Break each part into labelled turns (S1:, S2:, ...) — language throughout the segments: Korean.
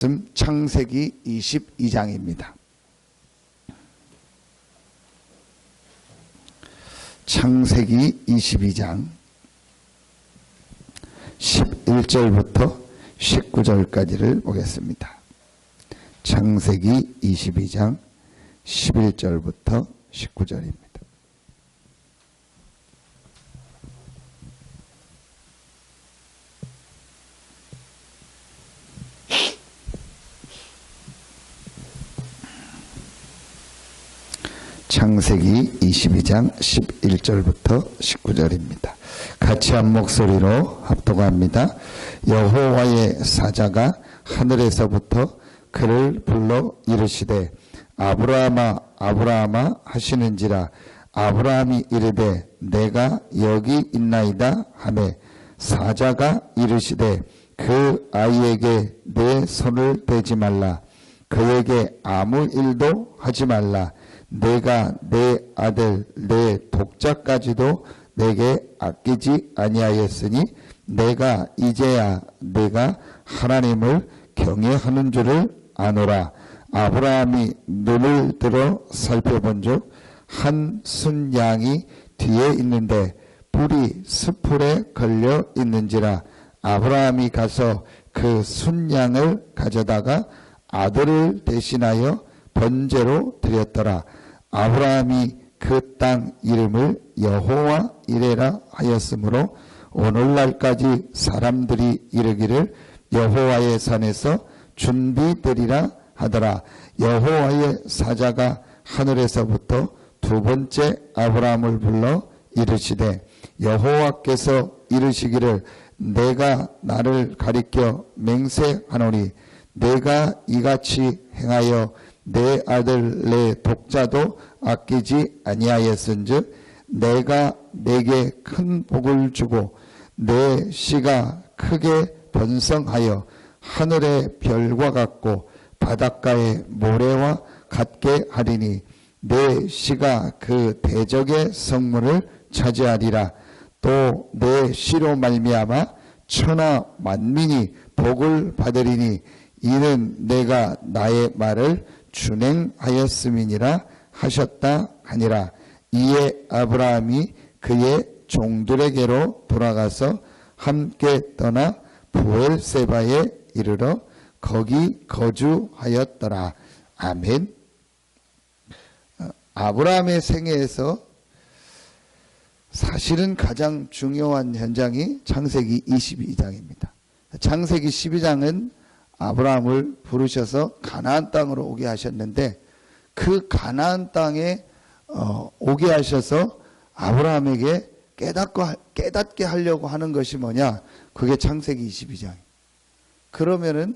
S1: 창세기 22장입니다. 창세기 22장 11절부터 19절까지를 보겠습니다. 창세기 22장 11절부터 19절입니다. 창세기 22장 11절부터 19절입니다. 같이 한 목소리로 합독합니다. 여호와의 사자가 하늘에서부터 그를 불러 이르시되 아브라함아 아브라함아 하시는지라. 아브라함이 이르되 내가 여기 있나이다 하매 사자가 이르시되 그 아이에게 내 손을 대지 말라. 그에게 아무 일도 하지 말라. 내가 내 아들 내 독자까지도 내게 아끼지 아니하였으니 내가 이제야 내가 하나님을 경외하는 줄을 아노라. 아브라함이 눈을 들어 살펴본즉 한 순양이 뒤에 있는데 뿔이 스풀에 걸려 있는지라. 아브라함이 가서 그 순양을 가져다가 아들을 대신하여 번제로 드렸더라. 아브라함이 그 땅 이름을 여호와 이레라 하였으므로 오늘날까지 사람들이 이르기를 여호와의 산에서 준비되리라 하더라. 여호와의 사자가 하늘에서부터 두 번째 아브라함을 불러 이르시되 여호와께서 이르시기를 내가 나를 가리켜 맹세하노니 내가 이같이 행하여 내 아들 내 독자도 아끼지 아니하였은즉 내가 내게 큰 복을 주고 내 씨가 크게 번성하여 하늘의 별과 같고 바닷가의 모래와 같게 하리니 내 씨가 그 대적의 성문을 차지하리라. 또 내 씨로 말미암아 천하 만민이 복을 받으리니 이는 내가 나의 말을 준행하였음이니라 하셨다 하니라. 이에 아브라함이 그의 종들에게로 돌아가서 함께 떠나 부엘세바에 이르러 거기 거주하였더라. 아멘. 아브라함의 생애에서 사실은 가장 중요한 현장이 창세기 22장입니다. 창세기 12장은 아브라함을 부르셔서 가나안 땅으로 오게 하셨는데 그 가나안 땅에 오게 하셔서 아브라함에게 깨닫게 하려고 하는 것이 뭐냐? 그게 창세기 22장. 그러면은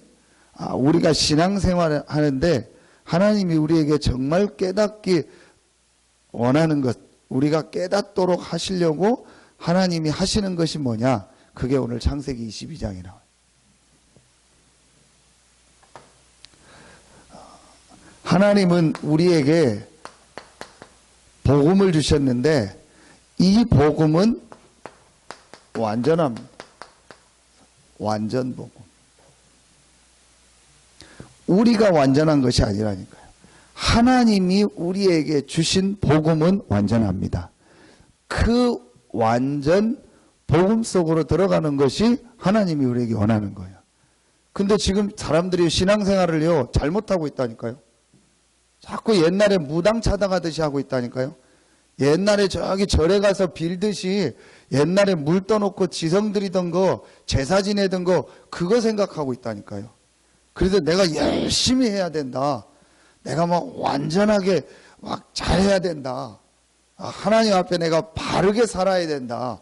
S1: 우리가 신앙생활을 하는데 하나님이 우리에게 정말 깨닫기 원하는 것, 우리가 깨닫도록 하시려고 하나님이 하시는 것이 뭐냐? 그게 오늘 창세기 22장에 나와요. 하나님은 우리에게 복음을 주셨는데 이 복음은 완전합니다. 완전 복음. 우리가 완전한 것이 아니라니까요. 하나님이 우리에게 주신 복음은 완전합니다. 그 완전 복음 속으로 들어가는 것이 하나님이 우리에게 원하는 거예요. 근데 지금 사람들이 신앙생활을요 잘못하고 있다니까요. 자꾸 옛날에 무당 찾아가듯이 하고 있다니까요. 옛날에 저기 절에 가서 빌듯이 옛날에 물 떠놓고 지성 드리던 거, 제사 지내던 거 그거 생각하고 있다니까요. 그래서 내가 열심히 해야 된다. 내가 막 완전하게 막 잘해야 된다. 하나님 앞에 내가 바르게 살아야 된다.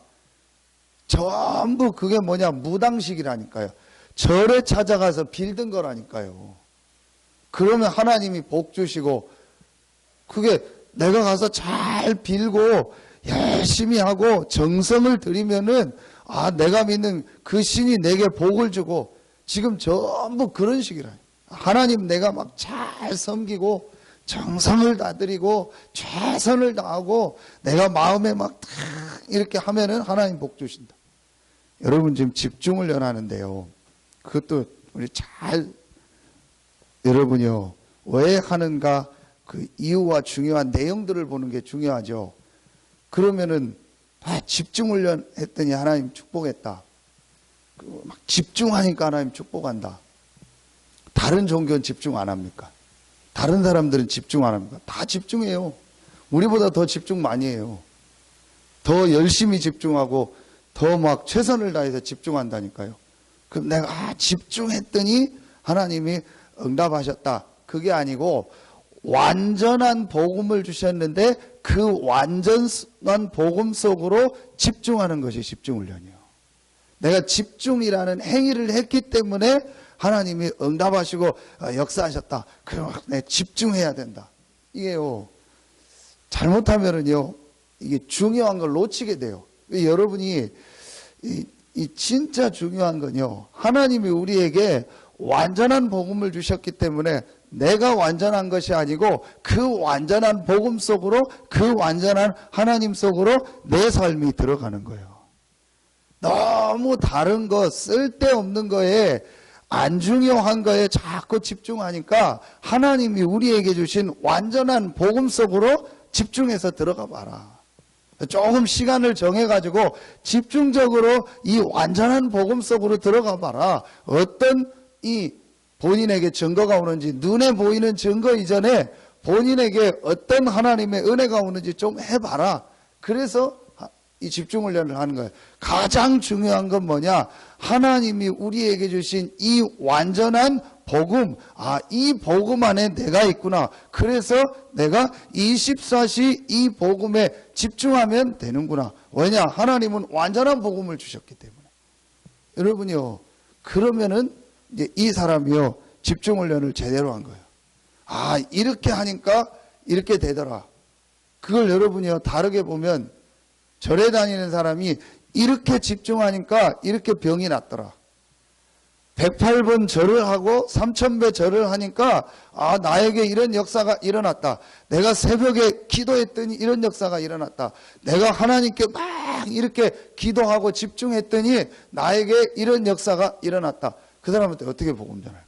S1: 전부 그게 뭐냐? 무당식이라니까요. 절에 찾아가서 빌던 거라니까요. 그러면 하나님이 복 주시고 그게 내가 가서 잘 빌고 열심히 하고 정성을 들이면은 내가 믿는 그 신이 내게 복을 주고 지금 전부 그런 식이라. 하나님 내가 막 잘 섬기고 정성을 다드리고 최선을 다하고 내가 마음에 막 이렇게 하면은 하나님 복 주신다. 여러분 지금 집중을 연하는데요. 그것도 우리 잘 여러분이요, 왜 하는가 그 이유와 중요한 내용들을 보는 게 중요하죠. 그러면은 집중훈련 했더니 하나님 축복했다. 막 집중하니까 하나님 축복한다. 다른 종교는 집중 안 합니까? 다른 사람들은 집중 안 합니까? 다 집중해요. 우리보다 더 집중 많이 해요. 더 열심히 집중하고 더 막 최선을 다해서 집중한다니까요. 그럼 내가 집중했더니 하나님이 응답하셨다. 그게 아니고 완전한 복음을 주셨는데 그 완전한 복음 속으로 집중하는 것이 집중훈련이에요. 내가 집중이라는 행위를 했기 때문에 하나님이 응답하시고 역사하셨다. 그럼 내가 집중해야 된다. 이게요, 잘못하면은요, 이게 중요한 걸 놓치게 돼요. 여러분이 이 진짜 중요한 건요, 하나님이 우리에게 완전한 복음을 주셨기 때문에 내가 완전한 것이 아니고 그 완전한 복음 속으로, 그 완전한 하나님 속으로 내 삶이 들어가는 거예요. 너무 다른 거, 쓸데없는 거에, 안 중요한 거에 자꾸 집중하니까 하나님이 우리에게 주신 완전한 복음 속으로 집중해서 들어가 봐라. 조금 시간을 정해가지고 집중적으로 이 완전한 복음 속으로 들어가 봐라. 어떤 이 본인에게 증거가 오는지, 눈에 보이는 증거 이전에 본인에게 어떤 하나님의 은혜가 오는지 좀 해봐라. 그래서 이 집중훈련을 하는 거예요. 가장 중요한 건 뭐냐? 하나님이 우리에게 주신 이 완전한 복음, 이 복음 안에 내가 있구나. 그래서 내가 24시 이 복음에 집중하면 되는구나. 왜냐? 하나님은 완전한 복음을 주셨기 때문에. 여러분이요, 그러면은 이제 이 사람이요, 집중훈련을 제대로 한 거예요. 이렇게 하니까 이렇게 되더라. 그걸 여러분이요, 다르게 보면 절에 다니는 사람이 이렇게 집중하니까 이렇게 병이 낫더라. 108번 절을 하고 3000배 절을 하니까 나에게 이런 역사가 일어났다. 내가 새벽에 기도했더니 이런 역사가 일어났다. 내가 하나님께 막 이렇게 기도하고 집중했더니 나에게 이런 역사가 일어났다. 그 사람한테 어떻게 복음 전할까?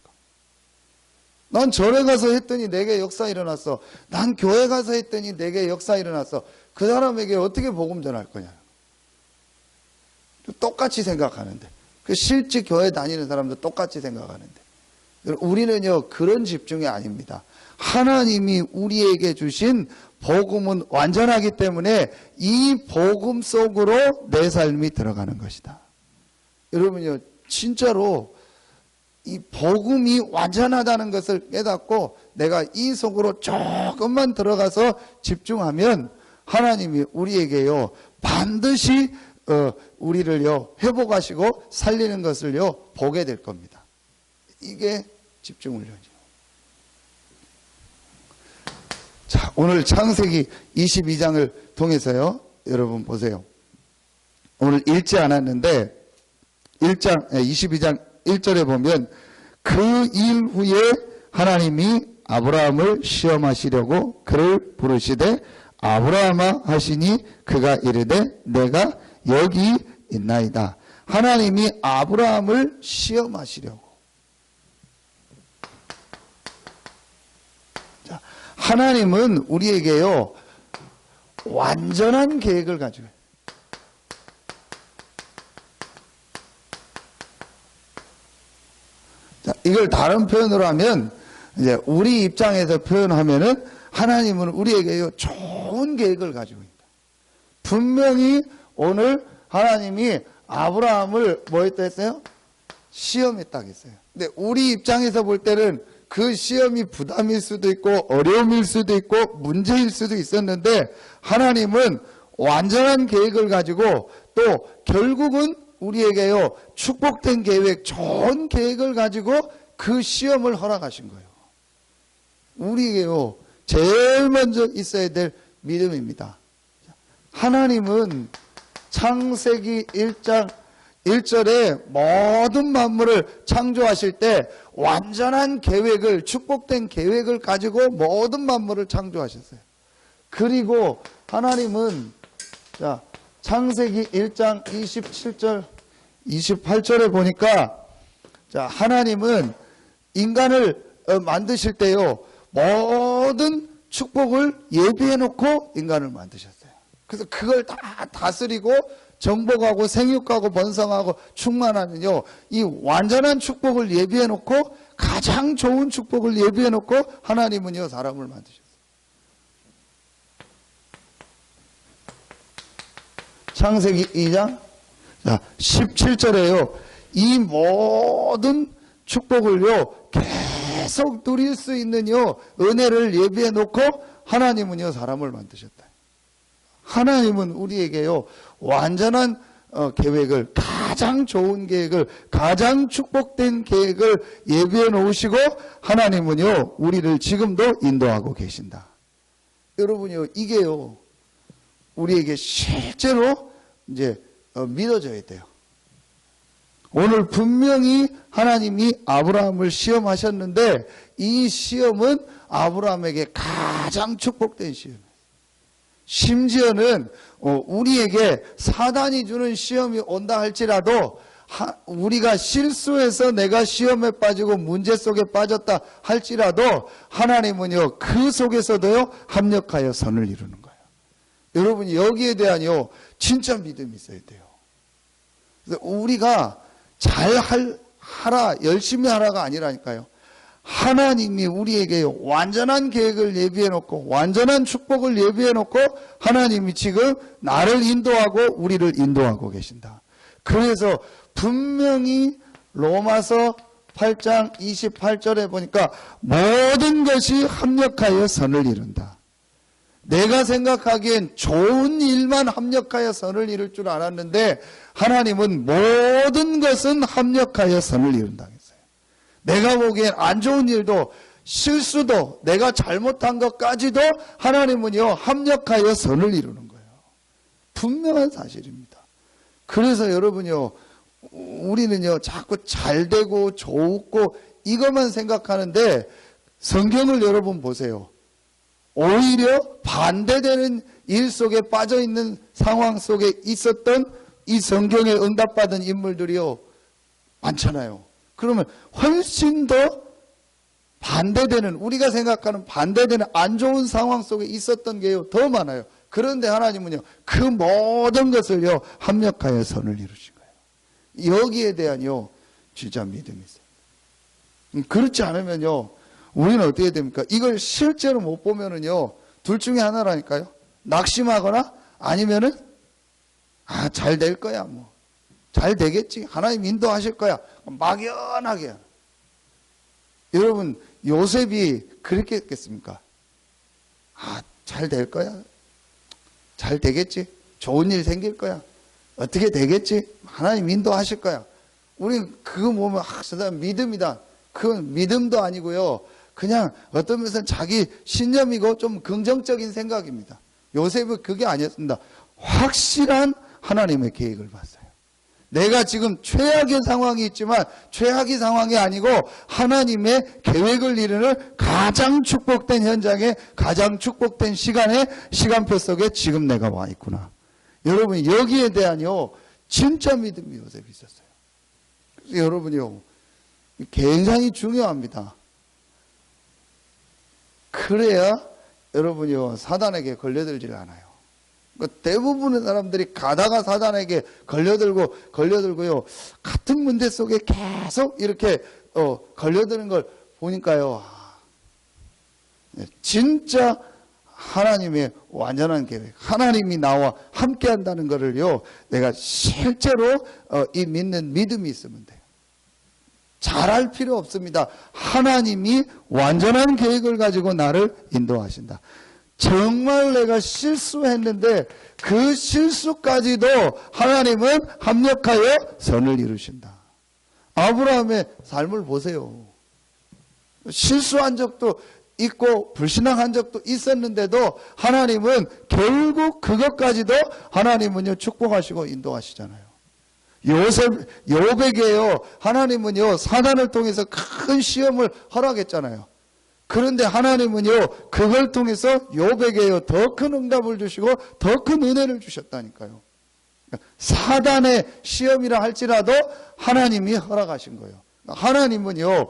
S1: 난 절에 가서 했더니 내게 역사 일어났어. 난 교회 가서 했더니 내게 역사 일어났어. 그 사람에게 어떻게 복음 전할 거냐? 똑같이 생각하는데. 실제 교회 다니는 사람도 똑같이 생각하는데. 우리는요, 그런 집중이 아닙니다. 하나님이 우리에게 주신 복음은 완전하기 때문에 이 복음 속으로 내 삶이 들어가는 것이다. 여러분요, 진짜로 이 복음이 완전하다는 것을 깨닫고 내가 이 속으로 조금만 들어가서 집중하면 하나님이 우리에게요, 반드시 우리를요, 회복하시고 살리는 것을요, 보게 될 겁니다. 이게 집중훈련이에요. 자, 오늘 창세기 22장을 통해서요, 여러분 보세요. 오늘 읽지 않았는데 22장 1절에 보면 그 일 후에 하나님이 아브라함을 시험하시려고 그를 부르시되 아브라함아 하시니 그가 이르되 내가 여기 있나이다. 하나님이 아브라함을 시험하시려고. 자, 하나님은 우리에게요, 완전한 계획을 가지고 있어요. 자, 이걸 다른 표현으로 하면, 이제 우리 입장에서 표현하면은 하나님은 우리에게요, 좋은 계획을 가지고 있다. 분명히 오늘 하나님이 아브라함을 뭐 했다 했어요? 시험했다고 했어요. 근데 우리 입장에서 볼 때는 그 시험이 부담일 수도 있고 어려움일 수도 있고 문제일 수도 있었는데 하나님은 완전한 계획을 가지고 또 결국은 우리에게요, 축복된 계획, 좋은 계획을 가지고 그 시험을 허락하신 거예요. 우리에게요, 제일 먼저 있어야 될 믿음입니다. 하나님은 창세기 1장 1절에 모든 만물을 창조하실 때 완전한 계획을, 축복된 계획을 가지고 모든 만물을 창조하셨어요. 그리고 하나님은 자, 창세기 1장 27절 28절에 보니까 자, 하나님은 인간을 만드실 때요, 모든 축복을 예비해 놓고 인간을 만드셨어요. 그래서 그걸 다 다스리고 정복하고 생육하고 번성하고 충만하는요, 이 완전한 축복을 예비해 놓고, 가장 좋은 축복을 예비해 놓고 하나님은요, 사람을 만드셨어요. 창세기 2장 17절에요. 이 모든 축복을요, 계속 누릴 수 있는요, 은혜를 예비해 놓고 하나님은요, 사람을 만드셨다. 하나님은 우리에게요, 완전한 계획을, 가장 좋은 계획을, 가장 축복된 계획을 예비해 놓으시고, 하나님은요, 우리를 지금도 인도하고 계신다. 여러분요, 이게요, 우리에게 실제로 이제 믿어져야 돼요. 오늘 분명히 하나님이 아브라함을 시험하셨는데, 이 시험은 아브라함에게 가장 축복된 시험이에요. 심지어는 우리에게 사단이 주는 시험이 온다 할지라도, 우리가 실수해서 내가 시험에 빠지고 문제 속에 빠졌다 할지라도, 하나님은요, 그 속에서도요, 합력하여 선을 이루는 거예요. 여러분, 여기에 대한요, 진짜 믿음이 있어야 돼요. 그래서 우리가 하라, 열심히 하라가 아니라니까요. 하나님이 우리에게 완전한 계획을 예비해 놓고, 완전한 축복을 예비해 놓고, 하나님이 지금 나를 인도하고 우리를 인도하고 계신다. 그래서 분명히 로마서 8장 28절에 보니까 모든 것이 합력하여 선을 이룬다. 내가 생각하기엔 좋은 일만 합력하여 선을 이룰 줄 알았는데, 하나님은 모든 것은 합력하여 선을 이룬다 했어요. 내가 보기엔 안 좋은 일도, 실수도, 내가 잘못한 것까지도 하나님은요, 합력하여 선을 이루는 거예요. 분명한 사실입니다. 그래서 여러분요, 우리는요, 자꾸 잘 되고 좋고 이것만 생각하는데, 성경을 여러분 보세요. 오히려 반대되는 일 속에 빠져 있는 상황 속에 있었던 이 성경에 응답받은 인물들이요, 많잖아요. 그러면 훨씬 더 반대되는, 우리가 생각하는 반대되는 안 좋은 상황 속에 있었던 게요, 더 많아요. 그런데 하나님은요, 그 모든 것을요, 합력하여 선을 이루신 거예요. 여기에 대한요, 진짜 믿음이 있어요. 그렇지 않으면요, 우리는 어떻게 됩니까? 이걸 실제로 못 보면은요, 둘 중에 하나라니까요. 낙심하거나 아니면은, 잘 될 거야, 뭐. 잘 되겠지. 하나님 인도하실 거야. 막연하게. 여러분, 요셉이 그렇게 했겠습니까? 잘 될 거야. 잘 되겠지. 좋은 일 생길 거야. 어떻게 되겠지. 하나님 인도하실 거야. 우리는 그거 보면, 저 사람 믿음이다. 그건 믿음도 아니고요. 그냥 어떤 면에서는 자기 신념이고 좀 긍정적인 생각입니다. 요셉은 그게 아니었습니다. 확실한 하나님의 계획을 봤어요. 내가 지금 최악의 상황이 있지만 최악의 상황이 아니고 하나님의 계획을 이루는 가장 축복된 현장에, 가장 축복된 시간에, 시간표 속에 지금 내가 와 있구나. 여러분, 여기에 대한요, 진짜 믿음이 요셉이 있었어요. 그래서 여러분이요, 굉장히 중요합니다. 그래야 여러분이요, 사단에게 걸려들질 않아요. 대부분의 사람들이 가다가 사단에게 걸려들고요, 같은 문제 속에 계속 이렇게 걸려드는 걸 보니까요, 진짜 하나님의 완전한 계획, 하나님이 나와 함께 한다는 것을요, 내가 실제로 이 믿는 믿음이 있으면 돼요. 잘할 필요 없습니다. 하나님이 완전한 계획을 가지고 나를 인도하신다. 정말 내가 실수했는데 그 실수까지도 하나님은 합력하여 선을 이루신다. 아브라함의 삶을 보세요. 실수한 적도 있고 불신앙한 적도 있었는데도 하나님은 결국 그것까지도 하나님은요, 축복하시고 인도하시잖아요. 요백이에요. 하나님은요, 사단을 통해서 큰 시험을 허락했잖아요. 그런데 하나님은요, 그걸 통해서 요백이에요, 더 큰 응답을 주시고 더 큰 은혜를 주셨다니까요. 사단의 시험이라 할지라도 하나님이 허락하신 거예요. 하나님은요,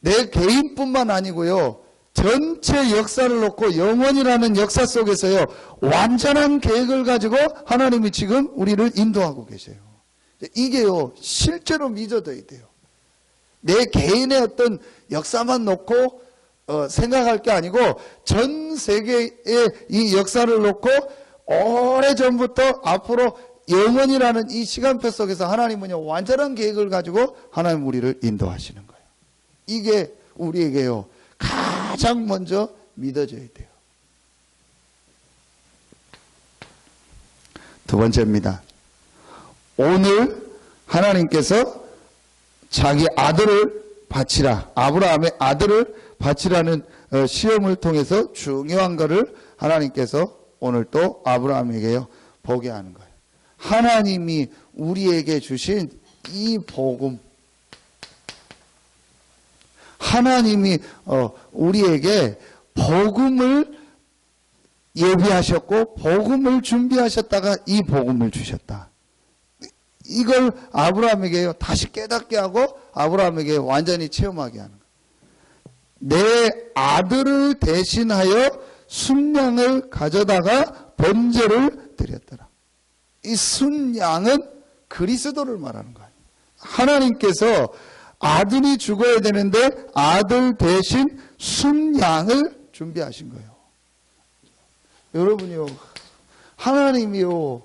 S1: 내 개인뿐만 아니고요. 전체 역사를 놓고 영원이라는 역사 속에서요. 완전한 계획을 가지고 하나님이 지금 우리를 인도하고 계세요. 이게요. 실제로 믿어져야 돼요. 내 개인의 어떤 역사만 놓고 생각할 게 아니고 전 세계의 이 역사를 놓고 오래전부터 앞으로 영원이라는 이 시간표 속에서 하나님은요. 완전한 계획을 가지고 하나님 우리를 인도하시는 거예요. 이게 우리에게요. 가장 먼저 믿어져야 돼요. 두 번째입니다. 오늘 하나님께서 자기 아들을 바치라, 아브라함의 아들을 바치라는 시험을 통해서 중요한 것을 하나님께서 오늘 또 아브라함에게요 보게 하는 거예요. 하나님이 우리에게 주신 이 복음, 하나님이 우리에게 복음을 예비하셨고 복음을 준비하셨다가 이 복음을 주셨다. 이걸 아브라함에게 다시 깨닫게 하고 아브라함에게 완전히 체험하게 하는 거예요. 내 아들을 대신하여 순양을 가져다가 번제를 드렸더라. 이 순양은 그리스도를 말하는 거예요. 하나님께서 아들이 죽어야 되는데 아들 대신 순양을 준비하신 거예요. 여러분이요, 하나님이요,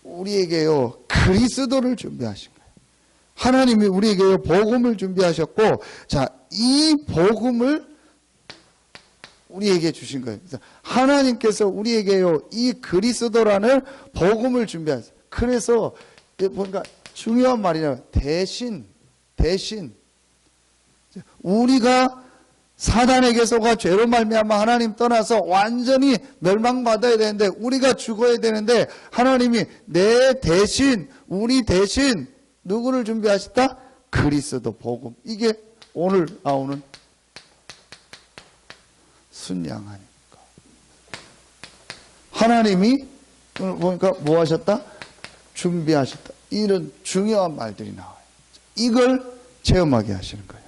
S1: 우리에게요, 그리스도를 준비하신 거예요. 하나님이 우리에게요, 복음을 준비하셨고, 자, 이 복음을 우리에게 주신 거예요. 그래서 하나님께서 우리에게요, 이 그리스도라는 복음을 준비하셨어요. 그래서, 보니까 중요한 말이냐, 대신, 우리가 사단에게 속아 죄로 말미암아 하나님 떠나서 완전히 멸망받아야 되는데 우리가 죽어야 되는데 하나님이 내 대신 우리 대신 누구를 준비하셨다? 그리스도 복음. 이게 오늘 나오는 순양 아닙니까? 하나님이 오늘 보니까 뭐 하셨다? 준비하셨다. 이런 중요한 말들이 나와요. 이걸 체험하게 하시는 거예요.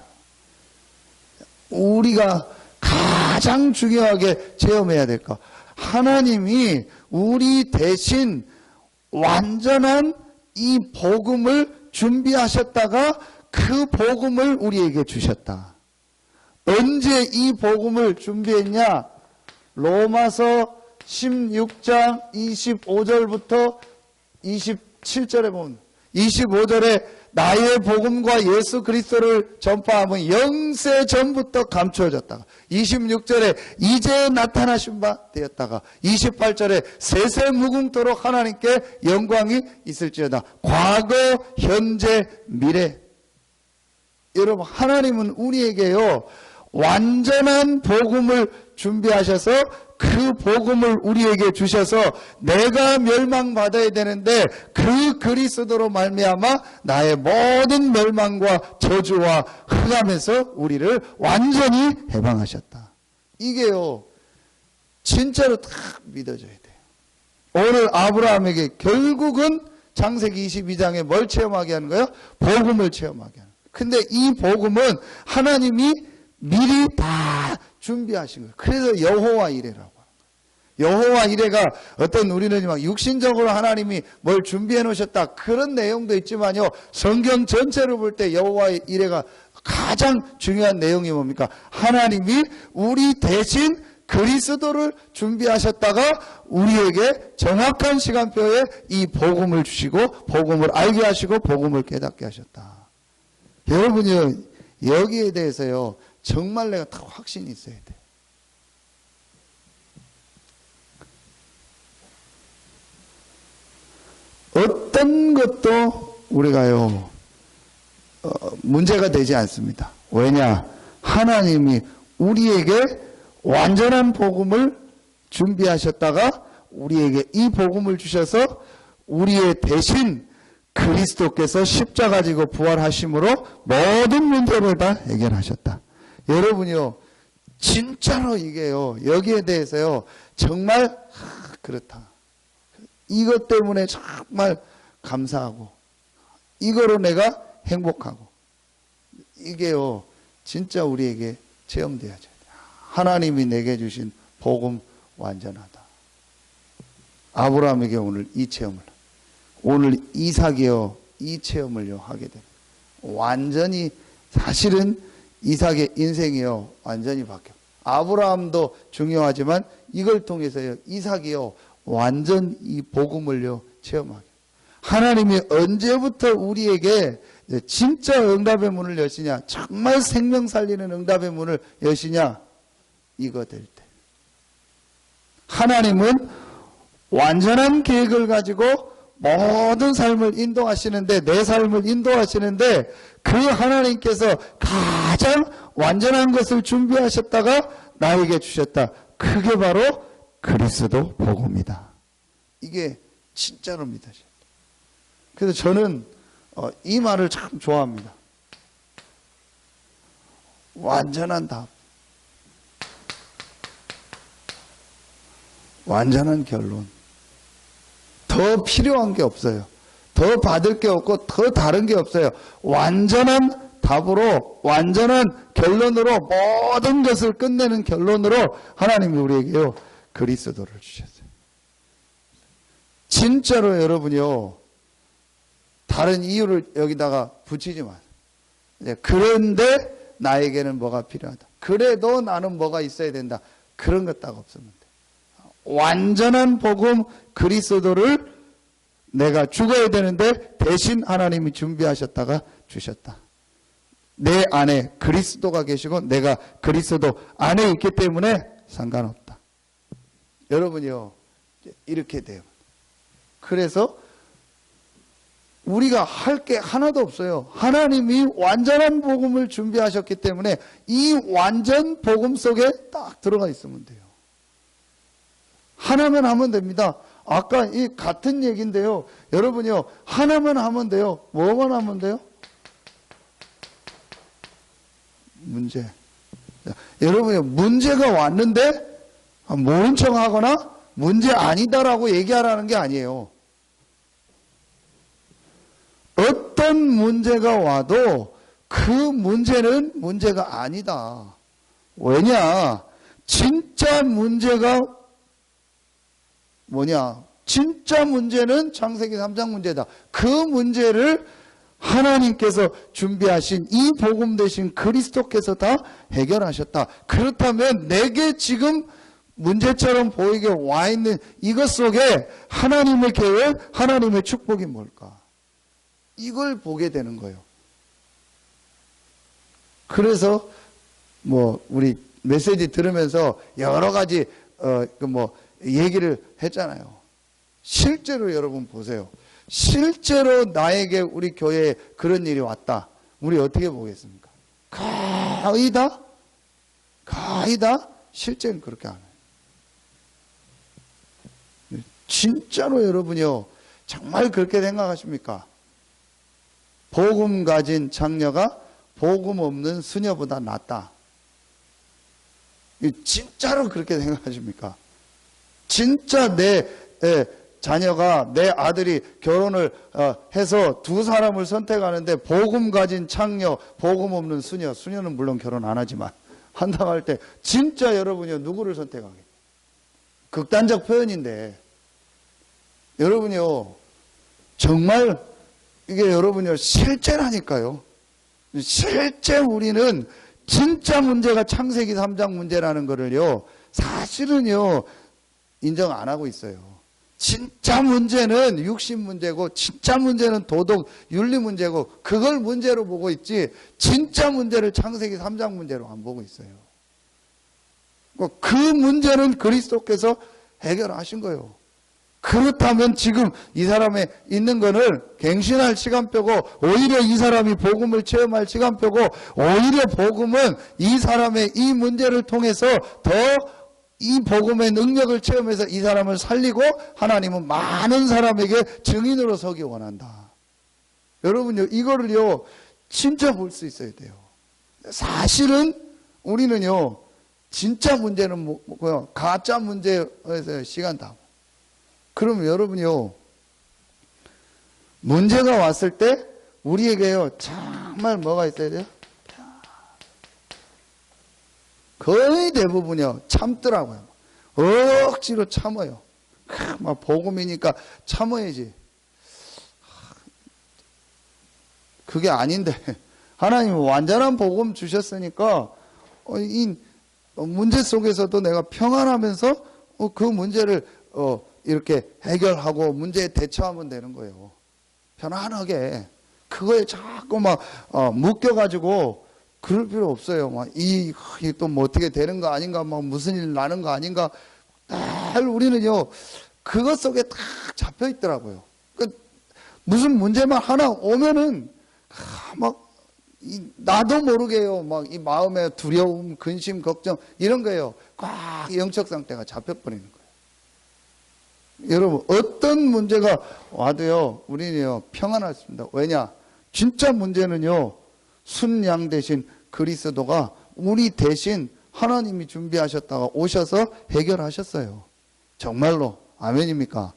S1: 우리가 가장 중요하게 체험해야 될 것. 하나님이 우리 대신 완전한 이 복음을 준비하셨다가 그 복음을 우리에게 주셨다. 언제 이 복음을 준비했냐? 로마서 16장 25절부터 27절에 보면 25절에 나의 복음과 예수 그리스도를 전파함은 영세 전부터 감추어졌다가 26절에 이제 나타나신 바 되었다가 28절에 세세 무궁토록 하나님께 영광이 있을지어다. 과거, 현재, 미래. 여러분, 하나님은 우리에게요 완전한 복음을 준비하셔서 그 복음을 우리에게 주셔서 내가 멸망받아야 되는데 그 그리스도로 말미암아 나의 모든 멸망과 저주와 흑암에서 우리를 완전히 해방하셨다. 이게요 진짜로 다 믿어져야 돼요. 오늘 아브라함에게 결국은 창세기 22장에 뭘 체험하게 하는 거예요? 복음을 체험하게 하는 거예요. 근데 이 복음은 하나님이 미리 다 준비하신 거예요. 그래서 여호와 이레라고. 여호와 이레가 어떤 우리는 막 육신적으로 하나님이 뭘 준비해 놓으셨다 그런 내용도 있지만요. 성경 전체를 볼 때 여호와 이레가 가장 중요한 내용이 뭡니까? 하나님이 우리 대신 그리스도를 준비하셨다가 우리에게 정확한 시간표에 이 복음을 주시고 복음을 알게 하시고 복음을 깨닫게 하셨다. 여러분이 여기에 대해서요. 정말 내가 다 확신이 있어야 돼. 어떤 것도 우리가요 문제가 되지 않습니다. 왜냐? 하나님이 우리에게 완전한 복음을 준비하셨다가 우리에게 이 복음을 주셔서 우리의 대신 그리스도께서 십자가 지고 부활하심으로 모든 문제를 다 해결하셨다. 여러분이요 진짜로 이게요 여기에 대해서요 정말 그렇다. 이것 때문에 정말 감사하고 이거로 내가 행복하고 이게요 진짜 우리에게 체험되어져야 돼요. 하나님이 내게 주신 복음 완전하다. 아브라함에게 오늘 이 체험을, 오늘 이삭이요 이 체험을요 하게 됩니다. 완전히 사실은 이삭의 인생이요 완전히 바뀌어. 아브라함도 중요하지만 이걸 통해서요 이삭이요 완전 이 복음을요 체험하게. 하나님이 언제부터 우리에게 진짜 응답의 문을 여시냐, 정말 생명 살리는 응답의 문을 여시냐, 이거 될 때. 하나님은 완전한 계획을 가지고 모든 삶을 인도하시는데, 내 삶을 인도하시는데, 그 하나님께서 가장 완전한 것을 준비하셨다가 나에게 주셨다. 그게 바로 그리스도 복음이다. 이게 진짜로입니다. 그래서 저는 이 말을 참 좋아합니다. 완전한 답, 완전한 결론. 더 필요한 게 없어요. 더 받을 게 없고 더 다른 게 없어요. 완전한 답으로, 완전한 결론으로, 모든 것을 끝내는 결론으로 하나님이 우리에게요 그리스도를 주셨어요. 진짜로 여러분이요 다른 이유를 여기다가 붙이지 마세요. 그런데 나에게는 뭐가 필요하다. 그래도 나는 뭐가 있어야 된다. 그런 것 딱 없으면 돼. 완전한 복음 그리스도를 내가 죽어야 되는데 대신 하나님이 준비하셨다가 주셨다. 내 안에 그리스도가 계시고 내가 그리스도 안에 있기 때문에 상관없다. 여러분이요 이렇게 돼요. 그래서 우리가 할 게 하나도 없어요. 하나님이 완전한 복음을 준비하셨기 때문에 이 완전 복음 속에 딱 들어가 있으면 돼요. 하나만 하면 됩니다. 아까 이 같은 얘기인데요. 여러분이요 하나만 하면 돼요. 뭐만 하면 돼요? 문제. 여러분이 문제가 왔는데 모른 척 하거나 문제 아니다라고 얘기하라는 게 아니에요. 어떤 문제가 와도 그 문제는 문제가 아니다. 왜냐? 진짜 문제가 뭐냐? 진짜 문제는 창세기 3장 문제다. 그 문제를 하나님께서 준비하신 이 복음 대신 그리스도께서 다 해결하셨다. 그렇다면 내게 지금 문제처럼 보이게 와 있는 이것 속에 하나님의 계획, 하나님의 축복이 뭘까? 이걸 보게 되는 거예요. 그래서 우리 메시지 들으면서 여러 가지 얘기를 했잖아요. 실제로 여러분 보세요. 실제로 나에게 우리 교회에 그런 일이 왔다. 우리 어떻게 보겠습니까? 거의 다 실제는 그렇게 안 해요. 진짜로 여러분이요. 정말 그렇게 생각하십니까? 복음 가진 장녀가 복음 없는 수녀보다 낫다. 진짜로 그렇게 생각하십니까? 진짜 내 자녀가, 내 아들이 결혼을 해서 두 사람을 선택하는데 복음 가진 장녀, 복음 없는 수녀, 수녀는 물론 결혼 안 하지만 한다고 할 때 진짜 여러분이요 누구를 선택하겠어요? 극단적 표현인데 여러분이요 정말 이게 여러분이요 실제라니까요. 실제 우리는 진짜 문제가 창세기 3장 문제라는 거를요 사실은요 인정 안 하고 있어요. 진짜 문제는 육신 문제고 진짜 문제는 도덕 윤리 문제고 그걸 문제로 보고 있지 진짜 문제를 창세기 3장 문제로 안 보고 있어요. 그 문제는 그리스도께서 해결하신 거예요. 그렇다면 지금 이 사람의 있는 거는 갱신할 시간표고 오히려 이 사람이 복음을 체험할 시간표고 오히려 복음은 이 사람의 이 문제를 통해서 더 이 복음의 능력을 체험해서 이 사람을 살리고 하나님은 많은 사람에게 증인으로 서기 원한다. 여러분요 이거를요 진짜 볼 수 있어야 돼요. 사실은 우리는요 진짜 문제는 뭐고요 가짜 문제에서 시간 다. 그럼 여러분이요 문제가 왔을 때 우리에게요 정말 뭐가 있어야 돼요? 거의 대부분이요 참더라고요. 억지로 참아요. 막 복음이니까 참아야지. 그게 아닌데 하나님은 완전한 복음 주셨으니까 이 문제 속에서도 내가 평안하면서 그 문제를 이렇게 해결하고 문제에 대처하면 되는 거예요. 편안하게. 그거에 자꾸 막 묶여가지고 그럴 필요 없어요. 막 또 뭐 어떻게 되는 거 아닌가, 막 무슨 일 나는 거 아닌가. 늘 우리는요 그것 속에 딱 잡혀 있더라고요. 무슨 문제만 하나 오면은 막 나도 모르게요. 막 이 마음에 두려움, 근심, 걱정 이런 거예요. 꽉 영적 상태가 잡혀버리는 거예요. 여러분 어떤 문제가 와도요 우리는요 평안하십니다. 왜냐? 진짜 문제는요 순양 대신 그리스도가 우리 대신 하나님이 준비하셨다가 오셔서 해결하셨어요. 정말로 아멘입니까?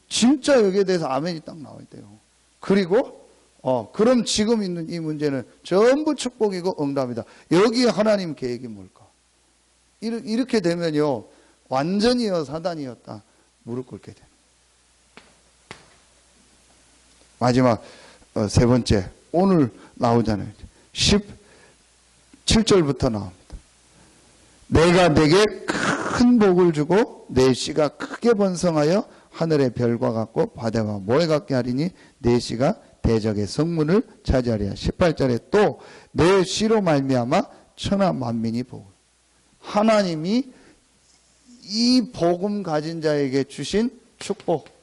S1: 진짜 여기에 대해서 아멘이 딱 나와야 돼요. 그리고 그럼 지금 있는 이 문제는 전부 축복이고 응답이다. 여기에 하나님 계획이 뭘까? 이렇게 되면요 완전히요 사단이었다 무릎 꿇게 되는. 마지막 세 번째 오늘 나오잖아요. 17절부터 나옵니다. 내가 내게 큰 복을 주고 내 씨가 크게 번성하여 하늘의 별과 같고 바다와 모래 같게 하리니 내 씨가 대적의 성문을 차지하리라. 18절에 또 내 씨로 말미암아 천하 만민이 복을. 하나님이 이 복음 가진 자에게 주신 축복.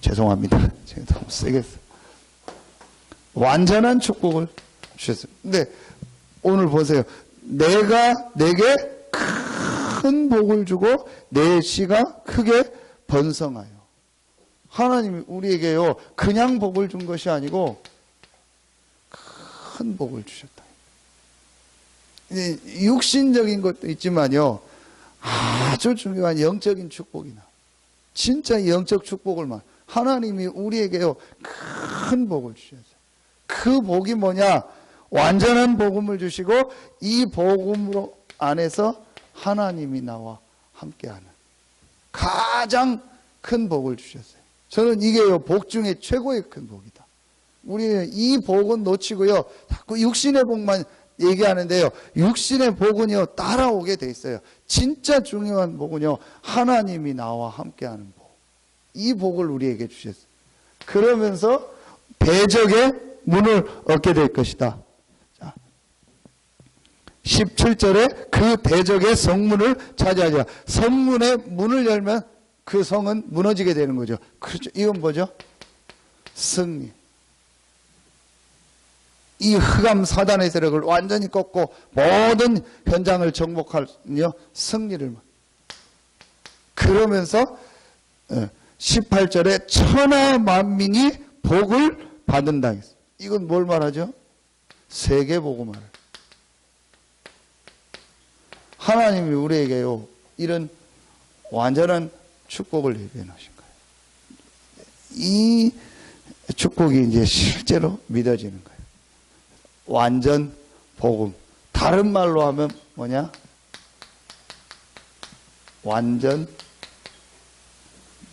S1: 죄송합니다. 제가 너무 세게 했어요. 완전한 축복을 주셨어요. 근데 오늘 보세요. 내가 내게 큰 복을 주고 내 씨가 크게 번성하여. 하나님이 우리에게요 그냥 복을 준 것이 아니고 큰 복을 주셨다. 육신적인 것도 있지만요 아주 중요한 영적인 축복이나 진짜 영적 축복을만 하나님이 우리에게요 큰 복을 주셨어요. 그 복이 뭐냐? 완전한 복음을 주시고 이 복음으로 안에서 하나님이 나와 함께하는 가장 큰 복을 주셨어요. 저는 이게요 복 중에 최고의 큰 복이다. 우리는 이 복은 놓치고요 자꾸 육신의 복만 얘기하는데요 육신의 복은요 따라오게 돼 있어요. 진짜 중요한 복은요 하나님이 나와 함께하는 복. 이 복을 우리에게 주셨어요. 그러면서 대적의 문을 얻게 될 것이다. 자, 17절에 그 대적의 성문을 차지하자. 성문의 문을 열면 그 성은 무너지게 되는 거죠. 그렇죠. 이건 뭐죠? 승리. 이 흑암 사단의 세력을 완전히 꺾고 모든 현장을 정복할 승리를. 그러면서 18절에 천하 만민이 복을 받는다. 이건 뭘 말하죠? 세계 복음을. 하나님이 우리에게요 이런 완전한 축복을 예비해놓으신 거예요. 이 축복이 이제 실제로 믿어지는 거예요. 완전 복음. 다른 말로 하면 뭐냐? 완전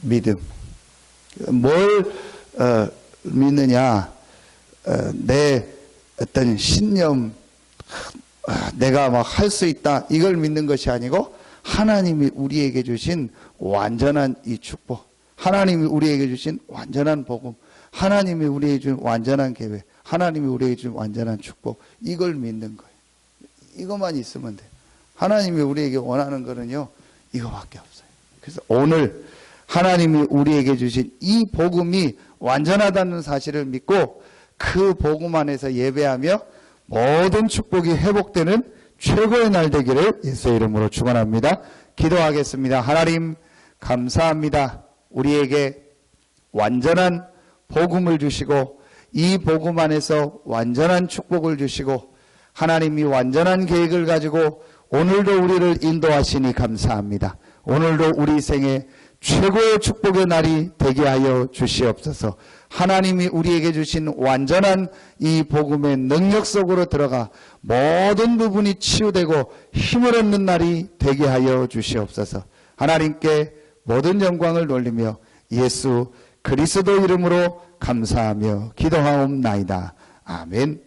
S1: 믿음. 뭘 믿느냐? 내 어떤 신념, 내가 막 할 수 있다 이걸 믿는 것이 아니고 하나님이 우리에게 주신 완전한 이 축복, 하나님이 우리에게 주신 완전한 복음, 하나님이 우리에게 주신 완전한 계획, 하나님이 우리에게 주신 완전한 축복, 이걸 믿는 거예요. 이것만 있으면 돼요. 하나님이 우리에게 원하는 거는요 이거밖에 없어요. 그래서 오늘 하나님이 우리에게 주신 이 복음이 완전하다는 사실을 믿고 그 복음 안에서 예배하며 모든 축복이 회복되는 최고의 날 되기를 예수의 이름으로 축원합니다. 기도하겠습니다. 하나님 감사합니다. 우리에게 완전한 복음을 주시고 이 복음 안에서 완전한 축복을 주시고 하나님이 완전한 계획을 가지고 오늘도 우리를 인도하시니 감사합니다. 오늘도 우리 생에 최고의 축복의 날이 되게 하여 주시옵소서. 하나님이 우리에게 주신 완전한 이 복음의 능력 속으로 들어가 모든 부분이 치유되고 힘을 얻는 날이 되게 하여 주시옵소서. 하나님께 모든 영광을 돌리며 예수 그리스도 이름으로 감사하며 기도하옵나이다. 아멘.